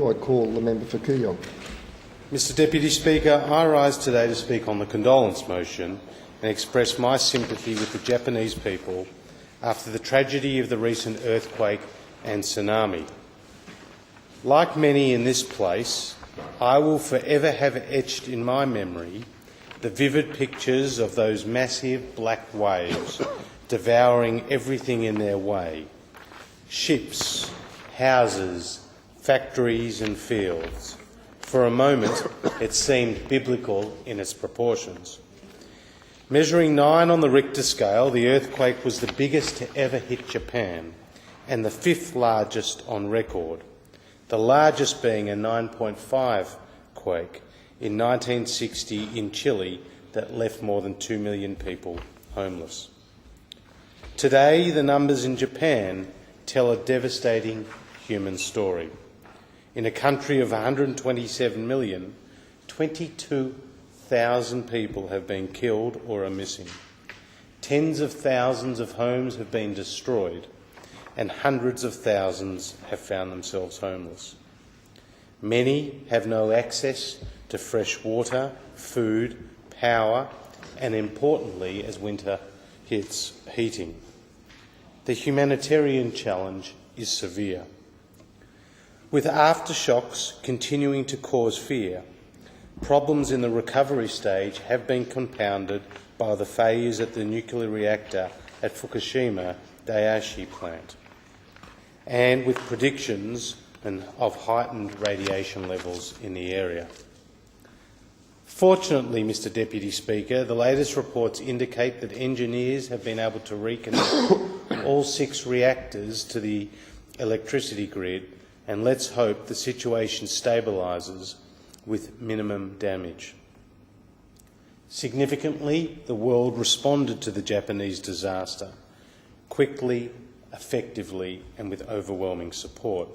I call the member for Kooyong. Mr Deputy Speaker, I rise today to speak on the condolence motion and express my sympathy with the Japanese people after the tragedy of the recent earthquake and tsunami. Like many in this place, I will forever have etched in my memory the vivid pictures of those massive black waves devouring everything in their way: ships, houses, factories and fields. For a moment, it seemed biblical in its proportions. Measuring 9 on the Richter scale, the earthquake was the biggest to ever hit Japan and the 5th largest on record, the largest being a 9.5 quake in 1960 in Chile that left more than 2 million people homeless. Today, the numbers in Japan tell a devastating human story. In a country of 127 million, 22,000 people have been killed or are missing. Tens of thousands of homes have been destroyed, and hundreds of thousands have found themselves homeless. Many have no access to fresh water, food, power, and importantly, as winter hits, heating. The humanitarian challenge is severe. With aftershocks continuing to cause fear, problems in the recovery stage have been compounded by the failures at the nuclear reactor at Fukushima Daiichi plant, and with predictions of heightened radiation levels in the area. Fortunately, Mr Deputy Speaker, the latest reports indicate that engineers have been able to reconnect all 6 reactors to the electricity grid, and let's hope the situation stabilises with minimum damage. Significantly, the world responded to the Japanese disaster quickly, effectively, and with overwhelming support.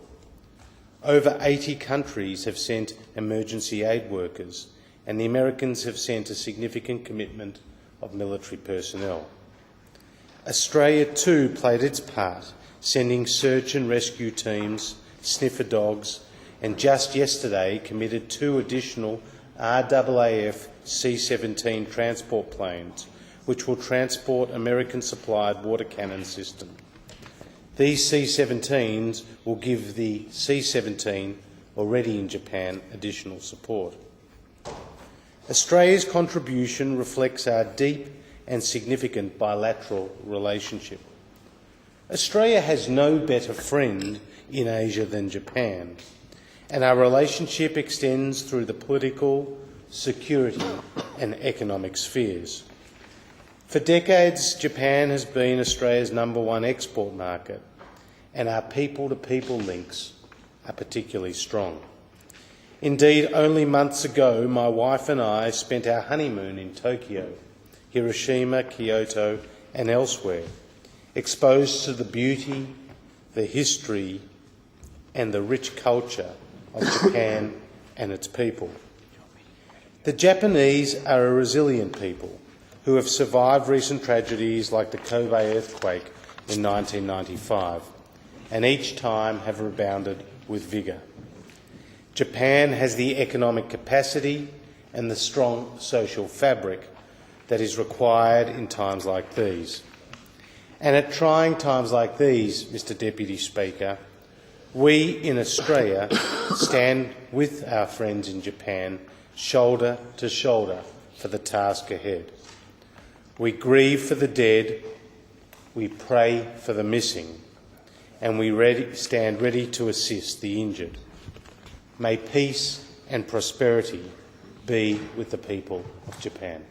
Over 80 countries have sent emergency aid workers, and the Americans have sent a significant commitment of military personnel. Australia too played its part, sending search and rescue teams, sniffer dogs, and just yesterday committed 2 additional RAAF C-17 transport planes, which will transport American-supplied water cannon system. These C-17s will give the C-17 already in Japan additional support. Australia's contribution reflects our deep and significant bilateral relationship. Australia has no better friend in Asia than Japan, and our relationship extends through the political, security and economic spheres. For decades, Japan has been Australia's #1 export market, and our people-to-people links are particularly strong. Indeed, only months ago, my wife and I spent our honeymoon in Tokyo, Hiroshima, Kyoto and elsewhere, exposed to the beauty, the history and the rich culture of Japan and its people. The Japanese are a resilient people who have survived recent tragedies like the Kobe earthquake in 1995, and each time have rebounded with vigour. Japan has the economic capacity and the strong social fabric that is required in times like these. And at trying times like these, Mr Deputy Speaker, we in Australia stand with our friends in Japan, shoulder to shoulder, for the task ahead. We grieve for the dead, we pray for the missing, and we stand ready to assist the injured. May peace and prosperity be with the people of Japan.